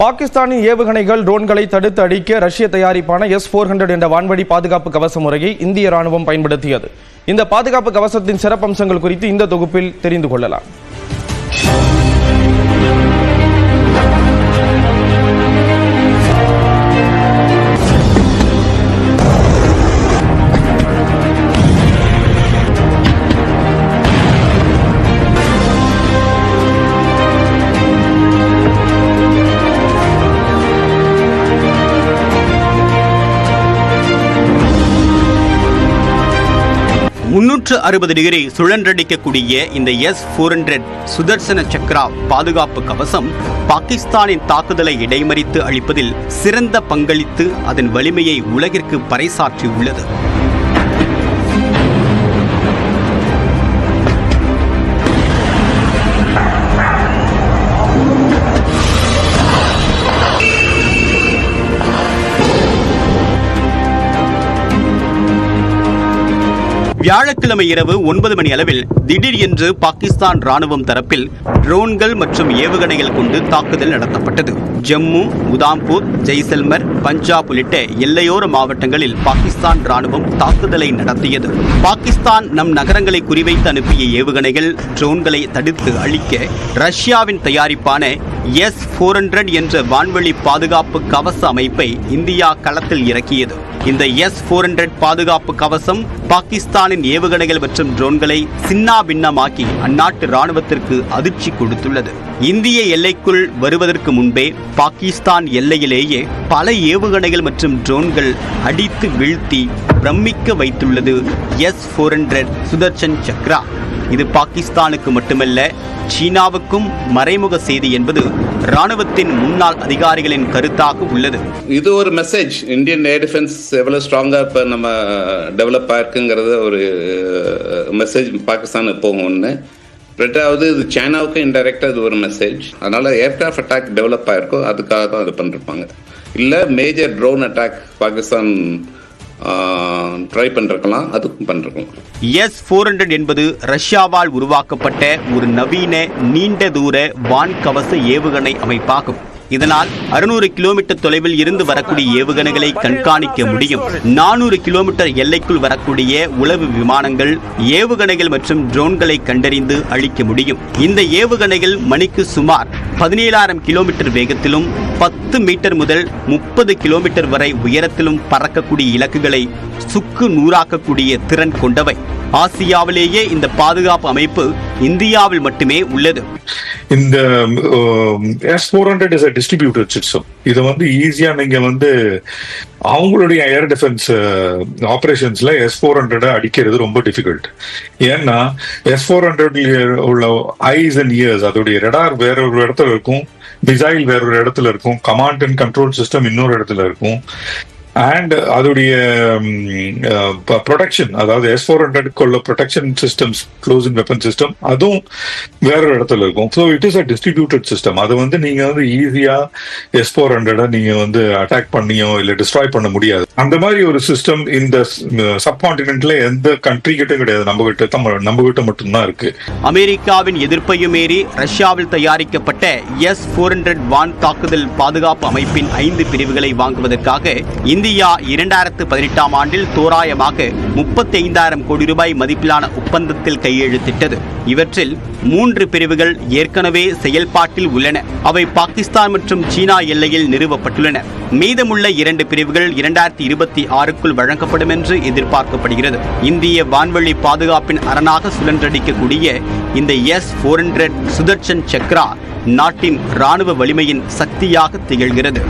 பாகிஸ்தானின் ஏவுகணைகள் ட்ரோன்களை தடுத்து அழிக்க ரஷ்ய தயாரிப்பான S-400 என்ற வான்வழி பாதுகாப்பு கவச முறையை இந்திய ராணுவம் பயன்படுத்தியது. இந்த பாதுகாப்பு கவசத்தின் சிறப்பம்சங்கள் குறித்து இந்த தொகுப்பில் தெரிந்து கொள்ளலாம். டிகிரி சுழன்றடிக்கக்கூடிய இந்த S-400 சுதர்சன சக்ரா பாதுகாப்பு கவசம் பாகிஸ்தானின் தாக்குதலை இடைமறித்து அளிப்பதில் சிறந்த பங்களித்து அதன் வலிமையை உலகிற்கு பறைசாற்றியுள்ளது. வியாழக்கிழமை இரவு 9 மணி அளவில் திடீர் என்று பாகிஸ்தான் ராணுவம் தரப்பில் ட்ரோன்கள் மற்றும் ஏவுகணைகள் கொண்டு தாக்குதல் நடத்தப்பட்டது. ஜம்மு, உதாம்பூர், ஜெய்சல்மர், பஞ்சாப் உள்ளிட்ட எல்லையோர மாவட்டங்களில் பாகிஸ்தான் ராணுவம் தாக்குதலை நடத்தியது. பாகிஸ்தான் நம் நகரங்களை குறிவைத்து அனுப்பிய ஏவுகணைகள், ட்ரோன்களை தடுத்து அழிக்க ரஷ்யாவின் தயாரிப்பான S-400 என்ற வான்வழி பாதுகாப்பு கவச அமைப்பை இந்தியா களத்தில் இறக்கியது. இந்த S-400 பாதுகாப்பு கவசம் பாகிஸ்தானின் ஏவுகணைகள் மற்றும் ட்ரோன்களை சின்னா பின்னமாக்கி அந்நாட்டு ராணுவத்திற்கு அதிர்ச்சி கொடுத்துள்ளது. இந்திய எல்லைக்குள் வருவதற்கு முன்பே பாகிஸ்தான் எல்லையிலேயே பல ஏவுகணைகள் மற்றும் ட்ரோன்கள் அடித்து வீழ்த்தி பிரமிக்க வைத்துள்ளது S-400 சுதர்சன் சக்ரா. இது பாகிஸ்தானுக்கு மட்டுமல்ல, சீனாவுக்கும் மறைமுக செய்தி என்பது ராணுவத்தின் முன்னாள் அதிகாரிகளின் கருத்தாக உள்ளது. இது ஒரு மெசேஜ், இந்தியன் ஏர் டிஃபென்ஸ் எவ்வளவு ஸ்ட்ராங்கா இப்ப நம்ம டெவலப் ஆயிருக்குங்கிறத ஒரு மெசேஜ் பாகிஸ்தானுக்கு போகும். ஒன்று, ரெண்டாவது இது சைனாவுக்கு இன்டைரக்டா இது ஒரு மெசேஜ். அதனால ஏர்கிராஃப்ட் அட்டாக் டெவலப் ஆயிருக்கோ அதுக்காக தான் அது பண்ணிருப்பாங்க. இல்ல major drone attack Pakistan try பண்ணிருக்கலாம், அதுக்கும் பண்ணிருக்கலாம். S-400 என்பது ரஷ்யாவால் உருவாக்கப்பட்ட ஒரு நவீன நீண்ட தூர வான்கவச ஏவுகணை அமைப்பாகும். இதனால் 600 கிலோமீட்டர் தொலைவில் இருந்து வரக்கூடிய ஏவுகணைகளை கண்காணிக்க முடியும். 400 கிலோமீட்டர் எல்லைக்குள் வரக்கூடிய உளவு விமானங்கள், ஏவுகணைகள் மற்றும் ட்ரோன்களை கண்டறிந்து அழிக்க முடியும். இந்த ஏவுகணைகள் மணிக்கு சுமார் 17,000 கிலோமீட்டர் வேகத்திலும் 10 மீட்டர் முதல் 30 கிலோமீட்டர் வரை உயரத்திலும் பறக்கக்கூடிய இலக்குகளை சுக்கு நூறாக்கக்கூடிய திறன் கொண்டவை. ஆசியாவிலேயே இந்த பாதுகாப்பு அமைப்பு இந்தியாவில் மட்டுமே உள்ளது. இந்த S-400 is a distributed system. இதை ஈஸியா நீங்க அவங்களுடைய ஏர் டிஃபென்ஸ் ஆபரேஷன்ஸ்ல S-400 அடிக்கிறது ரொம்ப டிஃபிகல்ட். ஏன்னா S-400 உள்ள ஐஸ் அண்ட் இயர்ஸ், அதோடைய ரடார் வேற ஒரு இடத்துல இருக்கும், மிசைல் வேற ஒரு இடத்துல இருக்கும், கமாண்ட் அண்ட் கண்ட்ரோல் சிஸ்டம் இன்னொரு இடத்துல இருக்கும், அண்ட் அதோடைய ப்ரொடெக்ஷன், அதாவது S-400 உள்ள protection systems, closing weapon system, அதுவும் வேற ஒரு இடத்துல இருக்கும். So it is a distributed system. அது நீங்க ஈஸியா S-400 நீங்க அட்டாக் பண்ணியோ இல்ல டிஸ்ட்ராய் பண்ண முடியாது. அந்த மாதிரி ஒரு சிஸ்டம் இந்த சப்கான்டினென்ட்ல எந்த கண்ட்ரி கிட்டும் கிடையாது, நம்ம கிட்ட மட்டும்தான் இருக்கு. அமெரிக்காவின் எதிர்ப்பையும் மீறி ரஷ்யாவில் தயாரிக்கப்பட்ட S-400 வான் தாக்குதல் பாதுகாப்பு அமைப்பின் 5 பிரிவுகளை வாங்குவதற்காக இந்தியா 2018ஆம் ஆண்டில் தோராயமாக 35,000 கோடி ரூபாய் மதிப்பிலான ஒப்பந்தத்தில் கையெழுத்திட்டது. இவற்றில் 3 பிரிவுகள் ஏற்கனவே செயல்பாட்டில் உள்ளன. அவை பாகிஸ்தான் மற்றும் சீனா எல்லையில் நிறுவப்பட்டுள்ளன. மீதமுள்ள 2 பிரிவுகள் 2026க்குள் வழங்கப்படும் என்று எதிர்பார்க்கப்படுகிறது. இந்திய வான்வழி பாதுகாப்பின் அரணாக சுழன்றடிக்கக்கூடிய இந்த S-400 சுதர்சன் சக்ரா நாட்டின் ராணுவ வலிமையின் சக்தியாக திகழ்கிறது.